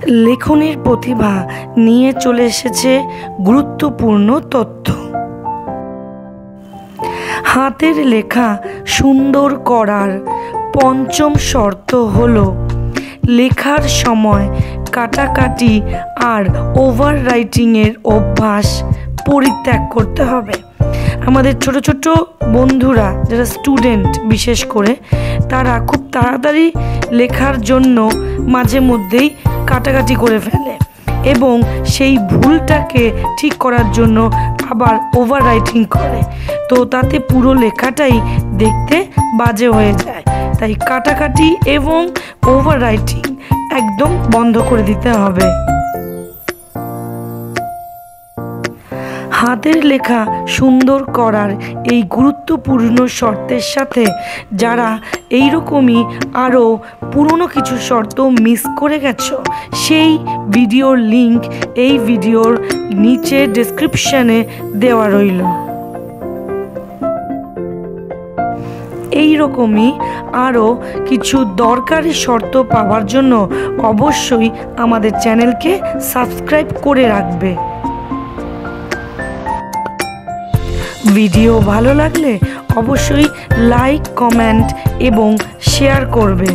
লেখনের প্রতিভা নিয়ে চলে এসেছে গুরুত্বপূর্ণ তথ্য। হাতের লেখা সুন্দর করার পঞ্চম শর্ত হলো লেখার সময় কাটাকাটি আর ওভার রাইটিংয়ের অভ্যাস পরিত্যাগ করতে হবে। আমাদের ছোট ছোট বন্ধুরা যারা স্টুডেন্ট বিশেষ করে তারা খুব তাড়াতাড়ি লেখার জন্য মাঝে মধ্যেই কাটাকাটি করে ফেলে এবং সেই ভুলটাকে ঠিক করার জন্য আবার ওভার রাইটিং করে, তো তাতে পুরো লেখাটাই দেখতে বাজে হয়ে যায়। তাই কাটাকাটি এবং ওভার রাইটিং একদম বন্ধ করে দিতে হবে। হাতের লেখা সুন্দর করার এই গুরুত্বপূর্ণ শর্তের সাথে যারা এইরকমই আরও পুরনো কিছু শর্ত মিস করে গেছো, সেই ভিডিওর লিংক এই ভিডিওর নিচে ডেসক্রিপশানে দেওয়া রইল। এই রকমই আরও কিছু দরকারি শর্ত পাওয়ার জন্য অবশ্যই আমাদের চ্যানেলকে সাবস্ক্রাইব করে রাখবে। ভিডিও ভালো লাগলে অবশ্যই লাইক, কমেন্ট এবং শেয়ার করবে।